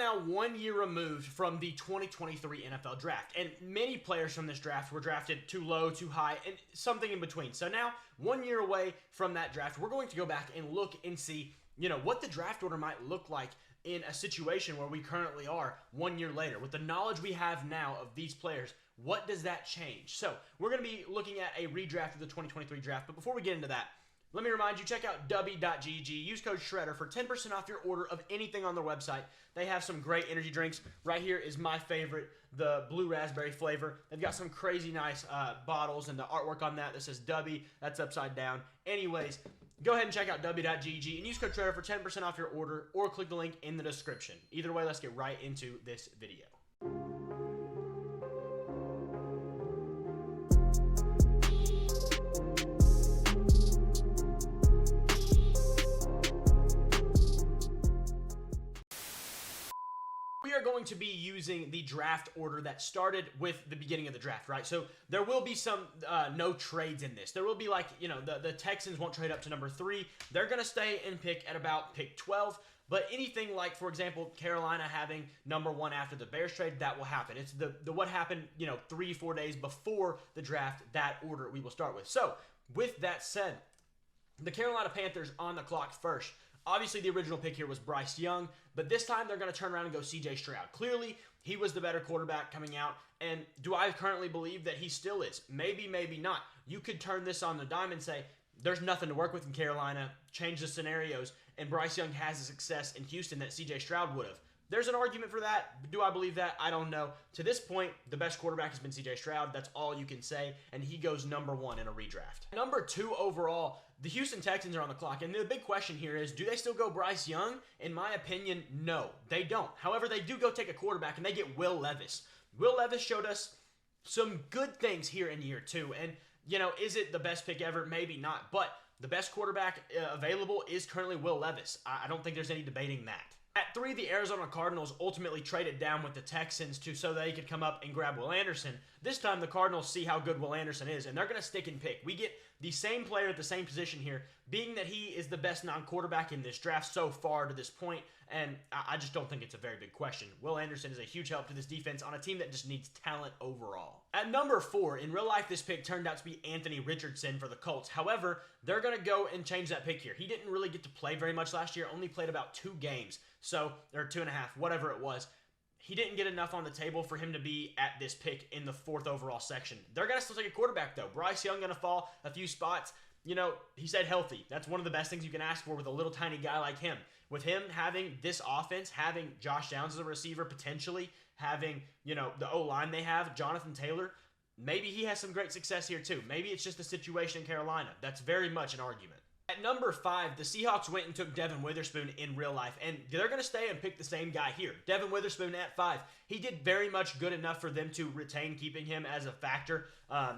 now 1 year removed from the 2023 NFL Draft, and many players from this draft were drafted too low, too high, and something in between. So now, 1 year away from that draft, we're going to go back and look and see, what the draft order might look like in a situation where we currently are 1 year later. With the knowledge we have now of these players, what does that change? So we're going to be looking at a redraft of the 2023 draft, but before we get into that, let me remind you, check out w.gg. Use code SHREDDER for 10% off your order of anything on their website. They have some great energy drinks. Right here is my favorite, the blue raspberry flavor. They've got some crazy nice bottles, and the artwork on that says W, that's upside down. Anyways, go ahead and check out w.gg and use code SHREDDER for 10% off your order, or click the link in the description. Either way, let's get right into this video. We are going to be using the draft order that started with the beginning of the draft, right? So there will be some no trades in this. There will be the Texans won't trade up to number 3. They're going to stay and pick at about pick 12. But anything like, for example, Carolina having number 1 after the Bears trade, that will happen. It's the what happened, 3-4 days before the draft, that order we will start with. So with that said, the Carolina Panthers on the clock first. Obviously, the original pick here was Bryce Young, but this time they're going to turn around and go C.J. Stroud. Clearly, he was the better quarterback coming out, and do I currently believe that he still is? Maybe, maybe not. You could turn this on the dime and say, there's nothing to work with in Carolina, change the scenarios, and Bryce Young has the success in Houston that C.J. Stroud would have. There's an argument for that. Do I believe that? I don't know. To this point, the best quarterback has been C.J. Stroud. That's all you can say, and he goes number 1 in a redraft. Number 2 overall, the Houston Texans are on the clock, and the big question here is, do they still go Bryce Young? In my opinion, no, they don't. However, they do go take a quarterback, and they get Will Levis. Will Levis showed us some good things here in year 2, and, is it the best pick ever? Maybe not, but the best quarterback available is currently Will Levis. I don't think there's any debating that. At 3, the Arizona Cardinals ultimately traded down with the Texans so they could come up and grab Will Anderson. This time, the Cardinals see how good Will Anderson is, and they're going to stick and pick. We get the same player at the same position here, being that he is the best non-quarterback in this draft so far to this point, and I just don't think it's a very big question. Will Anderson is a huge help to this defense on a team that just needs talent overall. At number 4, in real life, this pick turned out to be Anthony Richardson for the Colts. However, they're going to go and change that pick here. He didn't really get to play very much last year, only played about 2 games. So, or 2.5, whatever it was. He didn't get enough on the table for him to be at this pick in the 4th overall section. They're going to still take a quarterback, though. Bryce Young going to fall a few spots. He said healthy. That's one of the best things you can ask for with a little tiny guy like him. With him having this offense, having Josh Downs as a receiver potentially, having, the O-line they have, Jonathan Taylor, maybe he has some great success here too. Maybe it's just the situation in Carolina. That's very much an argument. At number 5, the Seahawks went and took Devin Witherspoon in real life, and they're going to stay and pick the same guy here. Devin Witherspoon at 5. He did very much good enough for them to retain keeping him as a factor.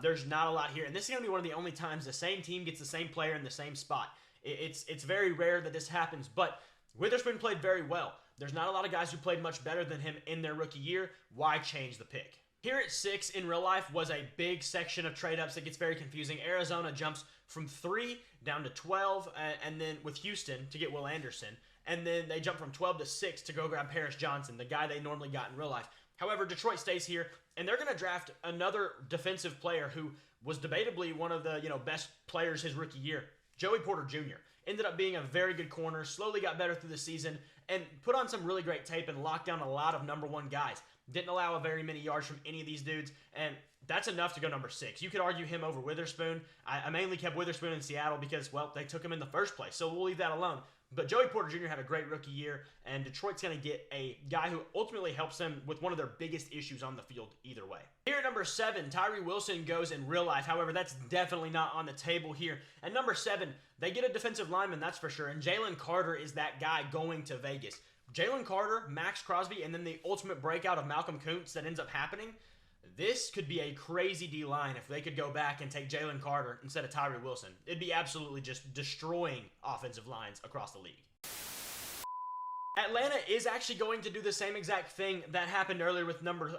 There's not a lot here, and this is going to be one of the only times the same team gets the same player in the same spot. It's very rare that this happens, but Witherspoon played very well. There's not a lot of guys who played much better than him in their rookie year. Why change the pick? Here at 6 in real life was a big section of trade-ups that gets very confusing. Arizona jumps from 3 down to 12, and then with Houston to get Will Anderson. And then they jump from 12 to 6 to go grab Paris Johnson, the guy they normally got in real life. However, Detroit stays here, and they're going to draft another defensive player who was debatably one of the best players his rookie year. Joey Porter Jr. ended up being a very good corner, slowly got better through the season, and put on some really great tape and locked down a lot of number 1 guys. Didn't allow very many yards from any of these dudes, and that's enough to go number 6. You could argue him over Witherspoon. I mainly kept Witherspoon in Seattle because, well, they took him in the first place, so we'll leave that alone. But Joey Porter Jr. had a great rookie year, and Detroit's going to get a guy who ultimately helps them with one of their biggest issues on the field either way. Here at number 7, Tyree Wilson goes in real life. However, that's definitely not on the table here. At number 7, they get a defensive lineman, that's for sure, and Jalen Carter is that guy going to Vegas. Jalen Carter, Max Crosby, and then the ultimate breakout of Malcolm Kuntz that ends up happening. This could be a crazy D-line if they could go back and take Jalen Carter instead of Tyree Wilson. It'd be absolutely just destroying offensive lines across the league. Atlanta is actually going to do the same exact thing that happened earlier with number,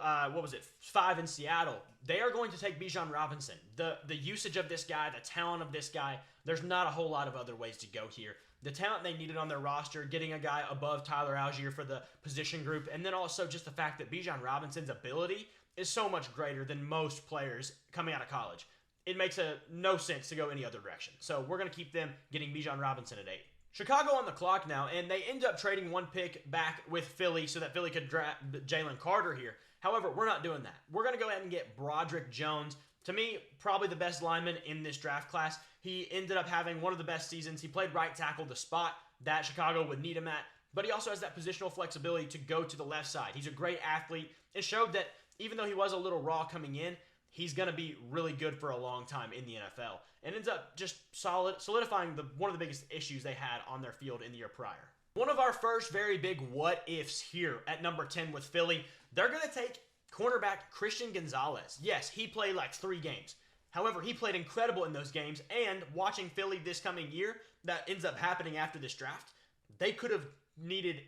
5 in Seattle. They are going to take Bijan Robinson. The usage of this guy, the talent of this guy, there's not a whole lot of other ways to go here. the talent they needed on their roster, getting a guy above Tyler Algier for the position group, and then also just the fact that Bijan Robinson's ability is so much greater than most players coming out of college. It makes no sense to go any other direction. So we're going to keep them getting Bijan Robinson at 8. Chicago on the clock now, and they end up trading one pick back with Philly so that Philly could draft Jalen Carter here. However, we're not doing that. We're going to go ahead and get Broderick Jones. To me, probably the best lineman in this draft class. He ended up having one of the best seasons. He played right tackle, the spot that Chicago would need him at, but he also has that positional flexibility to go to the left side. He's a great athlete. It showed that even though he was a little raw coming in, he's going to be really good for a long time in the NFL, and ends up just solidifying one of the biggest issues they had on their field in the year prior. One of our first very big what-ifs here at number 10 with Philly, they're going to take cornerback Christian Gonzalez. Yes, he played like 3 games. However, he played incredible in those games, and watching Philly this coming year, that ends up happening after this draft, they could have needed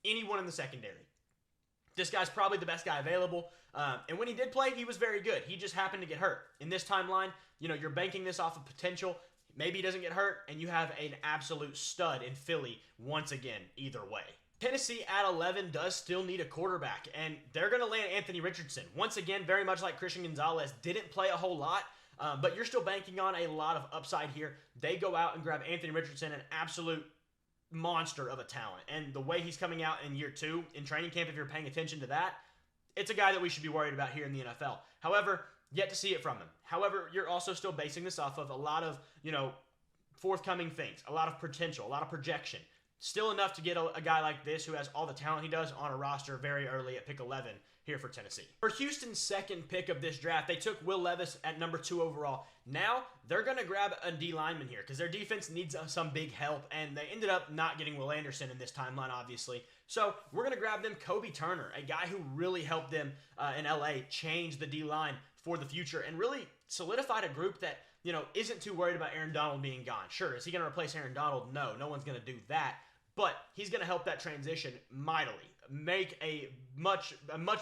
anyone in the secondary. This guy's probably the best guy available, and when he did play, he was very good. He just happened to get hurt. In this timeline, you're banking this off of potential. Maybe he doesn't get hurt, and you have an absolute stud in Philly once again, either way. Tennessee at 11 does still need a quarterback, and they're going to land Anthony Richardson. Once again, very much like Christian Gonzalez, didn't play a whole lot, but you're still banking on a lot of upside here. They go out and grab Anthony Richardson, an absolute monster of a talent. And the way he's coming out in year 2 in training camp, if you're paying attention to that, it's a guy that we should be worried about here in the NFL. However, yet to see it from him. However, you're also still basing this off of a lot of, forthcoming things, a lot of potential, a lot of projection. Still enough to get a guy like this who has all the talent he does on a roster very early at pick 11 here for Tennessee. For Houston's second pick of this draft, they took Will Levis at number 2 overall. Now, they're going to grab a D lineman here because their defense needs some big help, and they ended up not getting Will Anderson in this timeline, obviously. So we're going to grab them Kobe Turner, a guy who really helped them in LA change the D line for the future and really solidified a group that, isn't too worried about Aaron Donald being gone. Sure, is he going to replace Aaron Donald? No one's going to do that. But he's going to help that transition mightily, make a much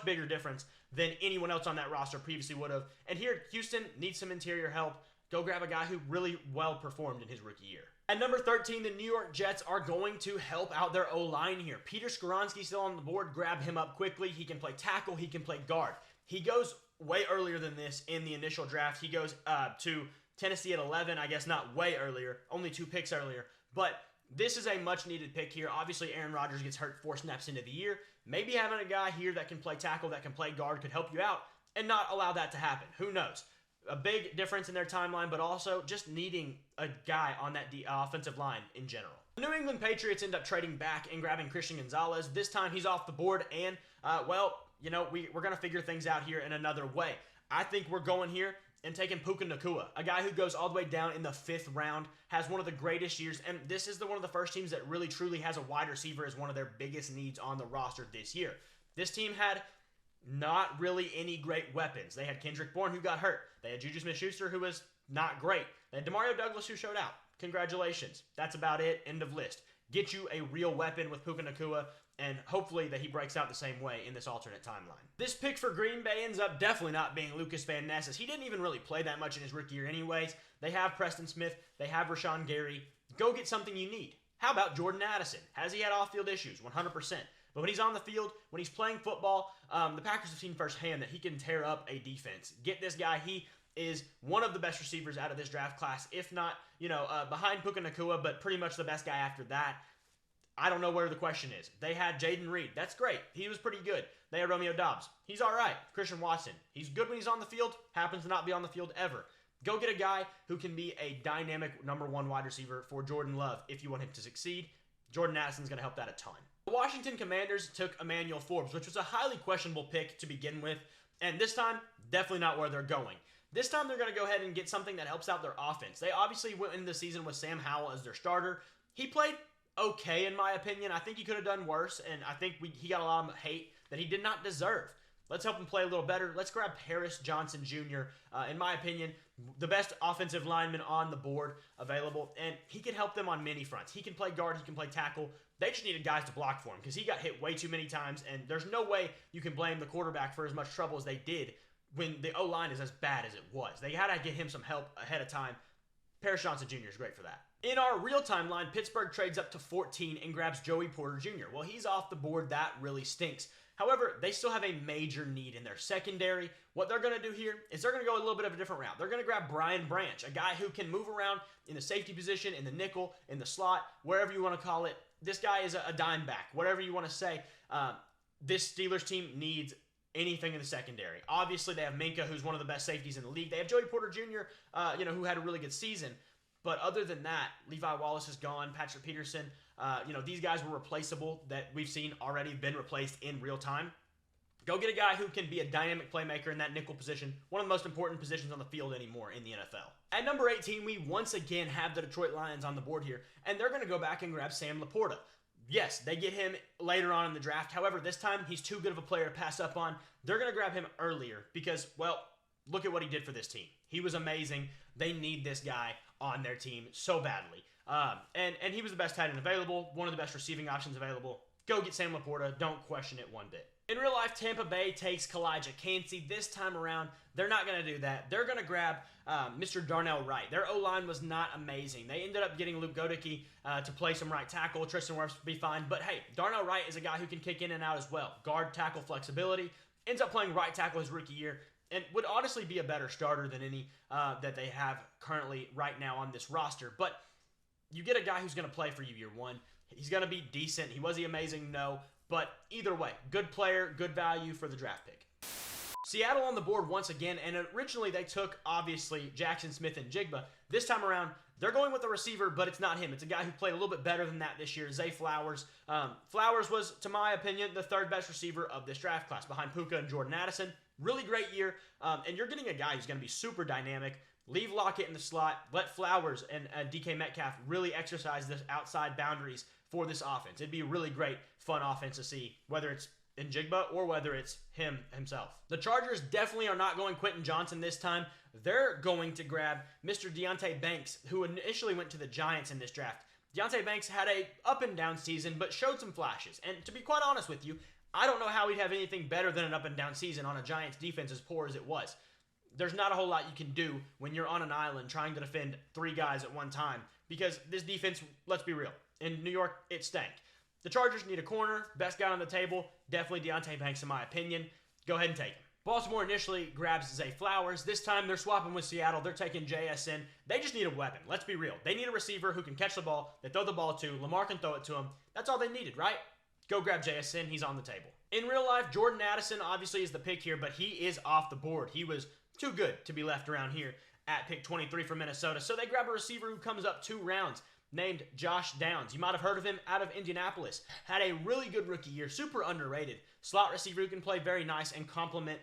bigger difference than anyone else on that roster previously would have. And here, Houston needs some interior help. Go grab a guy who really well performed in his rookie year. At number 13, the New York Jets are going to help out their O-line here. Peter Skoronski still on the board. Grab him up quickly. He can play tackle. He can play guard. He goes way earlier than this in the initial draft. He goes to Tennessee at 11. I guess not way earlier, only 2 picks earlier. But this is a much-needed pick here. Obviously, Aaron Rodgers gets hurt 4 snaps into the year. Maybe having a guy here that can play tackle, that can play guard could help you out and not allow that to happen. Who knows? A big difference in their timeline, but also just needing a guy on that offensive line in general. The New England Patriots end up trading back and grabbing Christian Gonzalez. This time, he's off the board, and, we're going to figure things out here in another way. I think we're going here and taking Puka Nacua, a guy who goes all the way down in the 5th round, has one of the greatest years, and this is one of the first teams that really truly has a wide receiver as one of their biggest needs on the roster this year. This team had not really any great weapons. They had Kendrick Bourne, who got hurt. They had Juju Smith-Schuster, who was not great. They had Demario Douglas, who showed out. Congratulations. That's about it. End of list. Get you a real weapon with Puka Nacua, and hopefully that he breaks out the same way in this alternate timeline. This pick for Green Bay ends up definitely not being Lucas Van Ness, as he didn't even really play that much in his rookie year anyways. They have Preston Smith. They have Rashawn Gary. Go get something you need. How about Jordan Addison? Has he had off-field issues? 100%. But when he's on the field, when he's playing football, the Packers have seen firsthand that he can tear up a defense. Get this guy. He is one of the best receivers out of this draft class, if not, behind Puka Nacua, but pretty much the best guy after that. I don't know where the question is. They had Jaden Reed. That's great. He was pretty good. They had Romeo Doubs. He's all right. Christian Watson. He's good when he's on the field. Happens to not be on the field ever. Go get a guy who can be a dynamic number 1 wide receiver for Jordan Love if you want him to succeed. Jordan Addison's going to help that a ton. The Washington Commanders took Emmanuel Forbes, which was a highly questionable pick to begin with. And this time, definitely not where they're going. This time, they're going to go ahead and get something that helps out their offense. They obviously went into the season with Sam Howell as their starter. He played okay, in my opinion. I think he could have done worse, and I think he got a lot of hate that he did not deserve. Let's help him play a little better. Let's grab Harris Johnson Jr., in my opinion, the best offensive lineman on the board available, and he can help them on many fronts. He can play guard, he can play tackle. They just needed guys to block for him because he got hit way too many times, and there's no way you can blame the quarterback for as much trouble as they did when the O-line is as bad as it was. They had to get him some help ahead of time. Harris Johnson Jr. is great for that. In our real-time line, Pittsburgh trades up to 14 and grabs Joey Porter Jr. Well, he's off the board. That really stinks. However, they still have a major need in their secondary. What they're going to do here is they're going to go a little bit of a different route. They're going to grab Brian Branch, a guy who can move around in the safety position, in the nickel, in the slot, wherever you want to call it. This guy is a dime back, whatever you want to say. This Steelers team needs anything in the secondary. Obviously, they have Minka, who's one of the best safeties in the league. They have Joey Porter Jr., who had a really good season. But other than that, Levi Wallace is gone. Patrick Peterson, these guys were replaceable that we've seen already been replaced in real time. Go get a guy who can be a dynamic playmaker in that nickel position, one of the most important positions on the field anymore in the NFL. At number 18, we once again have the Detroit Lions on the board here, and they're going to go back and grab Sam Laporta. Yes, they get him later on in the draft. However, this time he's too good of a player to pass up on. They're going to grab him earlier because, well, look at what he did for this team. He was amazing. They need this guy on their team so badly. And he was the best tight end available, one of the best receiving options available. Go get Sam Laporta. Don't question it one bit. In real life, Tampa Bay takes Kalijah Kancey. This time around, they're not going to do that. They're going to grab Mr. Darnell Wright. Their O-line was not amazing. They ended up getting Luke Godicke to play some right tackle. Tristan Wirfs will be fine. But hey, Darnell Wright is a guy who can kick in and out as well. Guard, tackle, flexibility. Ends up playing right tackle his rookie year. And would honestly be a better starter than any that they have currently right now on this roster. But you get a guy who's going to play for you year one. He's going to be decent. Was he amazing? No. But either way, good player, good value for the draft pick. Seattle on the board once again, and originally they took, obviously, Jackson Smith-Njigba. This time around, they're going with a receiver, but it's not him. It's a guy who played a little bit better than that this year, Zay Flowers. Flowers was, to my opinion, the third best receiver of this draft class, behind Puka and Jordan Addison. Really great year, and you're getting a guy who's going to be super dynamic. Leave Lockett in the slot. Let Flowers and DK Metcalf really exercise the outside boundaries for this offense. It'd be a really great, fun offense to see, whether it's Njigba or whether it's him himself. The Chargers definitely are not going Quentin Johnson this time. They're going to grab Mr. Deonte Banks, who initially went to the Giants in this draft. Deonte Banks had a up and down season, but showed some flashes. And to be quite honest with you, I don't know how he'd have anything better than an up and down season on a Giants defense as poor as it was. There's not a whole lot you can do when you're on an island trying to defend three guys at one time, because this defense, let's be real, in New York, it stank. The Chargers need a corner, best guy on the table, definitely Deonte Banks in my opinion. Go ahead and take him. Baltimore initially grabs Zay Flowers. This time they're swapping with Seattle. They're taking JSN. They just need a weapon. Let's be real. They need a receiver who can catch the ball, they throw the ball to. Lamar can throw it to him. That's all they needed, right? Go grab JSN. He's on the table. In real life, Jordan Addison obviously is the pick here, but he is off the board. He was too good to be left around here at pick 23 for Minnesota. So they grab a receiver who comes up 2 rounds named Josh Downs. You might have heard of him out of Indianapolis. Had a really good rookie year, super underrated. Slot receiver who can play very nice and complement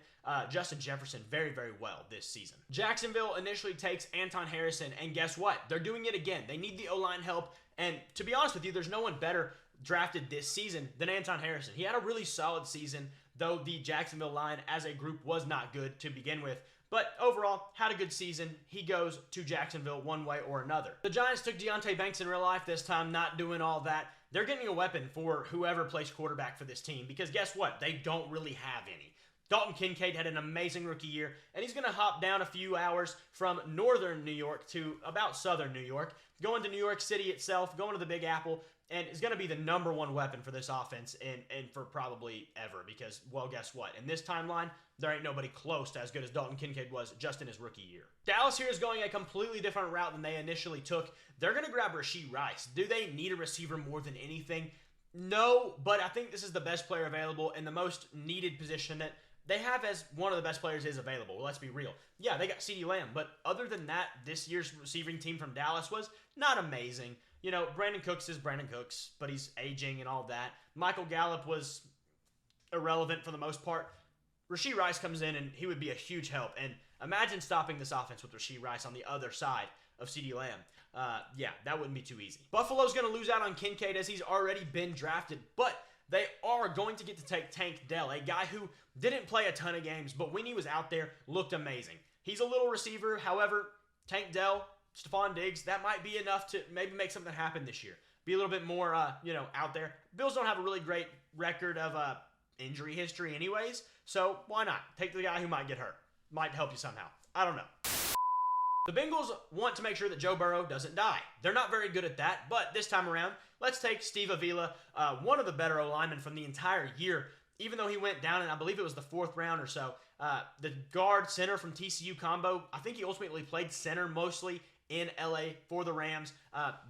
Justin Jefferson very, very well this season. Jacksonville initially takes Anton Harrison, and guess what? They're doing it again. They need the O-line help, and to be honest with you, there's no one better drafted this season than Anton Harrison. He had a really solid season, though the Jacksonville line as a group was not good to begin with. But overall, had a good season. He goes to Jacksonville one way or another. The Giants took Deonte Banks in real life this time, not doing all that. They're getting a weapon for whoever plays quarterback for this team, because guess what? They don't really have any. Dalton Kincaid had an amazing rookie year, and he's going to hop down a few hours from northern New York to about southern New York, going to New York City itself, going to the Big Apple, and is going to be the #1 weapon for this offense and for probably ever, because, well, guess what? In this timeline, there ain't nobody close to as good as Dalton Kincaid was just in his rookie year. Dallas here is going a completely different route than they initially took. They're going to grab Rashee Rice. Do they need a receiver more than anything? No, but I think this is the best player available and the most needed position that they have as one of the best players is available. Well, let's be real. Yeah, they got CeeDee Lamb, but other than that, this year's receiving team from Dallas was not amazing. You know, Brandon Cooks is Brandon Cooks, but he's aging and all that. Michael Gallup was irrelevant for the most part. Rashee Rice comes in, and he would be a huge help. And imagine stopping this offense with Rashee Rice on the other side of CeeDee Lamb. Yeah, that wouldn't be too easy. Buffalo's going to lose out on Kincaid as he's already been drafted, but they are going to get to take Tank Dell, a guy who didn't play a ton of games, but when he was out there, looked amazing. He's a little receiver. However, Tank Dell, Stephon Diggs, that might be enough to maybe make something happen this year. Be a little bit more, out there. Bills don't have a really great record of injury history anyways, so why not? Take the guy who might get hurt. Might help you somehow. I don't know. The Bengals want to make sure that Joe Burrow doesn't die. They're not very good at that, but this time around, let's take Steve Avila, one of the better O-linemen from the entire year, even though he went down in, I believe it was the 4th round or so. The guard center from TCU combo, I think he ultimately played center mostly in LA for the Rams.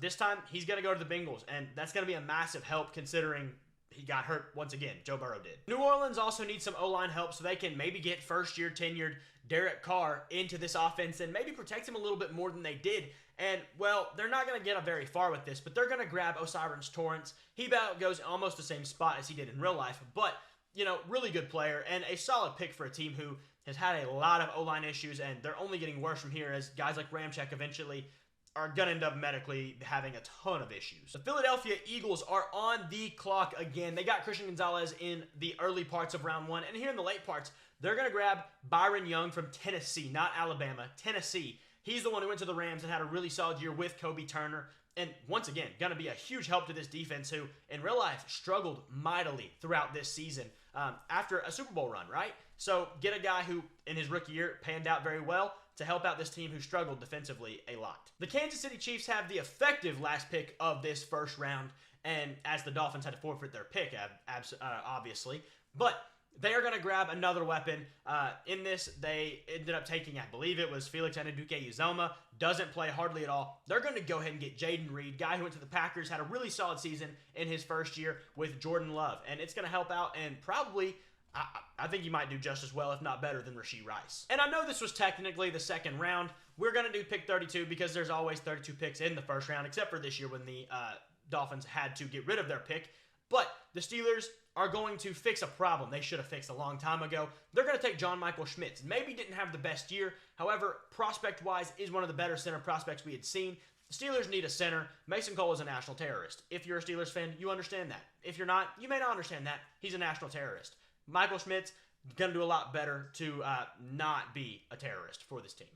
This time, he's going to go to the Bengals, and that's going to be a massive help considering he got hurt once again. Joe Burrow did. New Orleans also needs some O-line help so they can maybe get first-year tenured Derek Carr into this offense and maybe protect him a little bit more than they did. And, well, they're not going to get very far with this, but they're going to grab O'Cyrus Torrence. He about goes almost the same spot as he did in real life, but, you know, really good player and a solid pick for a team who has had a lot of O-line issues, and they're only getting worse from here as guys like Ramczyk eventually are going to end up medically having a ton of issues. The Philadelphia Eagles are on the clock again. They got Christian Gonzalez in the early parts of round 1, and here in the late parts, they're going to grab Byron Young from Tennessee, not Alabama, Tennessee. He's the one who went to the Rams and had a really solid year with Kobe Turner. And once again, going to be a huge help to this defense who, in real life, struggled mightily throughout this season after a Super Bowl run, right? So get a guy who, in his rookie year, panned out very well to help out this team who struggled defensively a lot. The Kansas City Chiefs have the effective last pick of this first round, and as the Dolphins had to forfeit their pick, obviously. But they are going to grab another weapon. In this, they ended up taking, I believe it was Felix Anudike-Uzomah. Doesn't play hardly at all. They're going to go ahead and get Jaden Reed, guy who went to the Packers, had a really solid season in his first year with Jordan Love. And it's going to help out and probably, I think he might do just as well, if not better, than Rashee Rice. And I know this was technically the second round. We're going to do pick 32 because there's always 32 picks in the first round, except for this year when the Dolphins had to get rid of their pick. But the Steelers are going to fix a problem they should have fixed a long time ago. They're going to take John Michael Schmitz. Maybe didn't have the best year. However, prospect-wise, is one of the better center prospects we had seen. The Steelers need a center. Mason Cole is a national terrorist. If you're a Steelers fan, you understand that. If you're not, you may not understand that. He's a national terrorist. Michael Schmitz going to do a lot better to not be a terrorist for this team.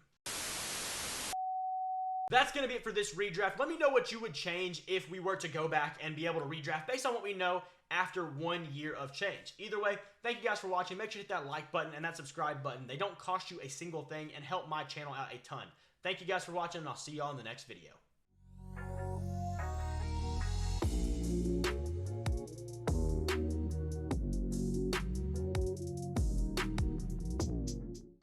That's going to be it for this redraft. Let me know what you would change if we were to go back and be able to redraft based on what we know after 1 year of change. Either way, thank you guys for watching. Make sure to hit that like button and that subscribe button. They don't cost you a single thing and help my channel out a ton. Thank you guys for watching, and I'll see y'all in the next video.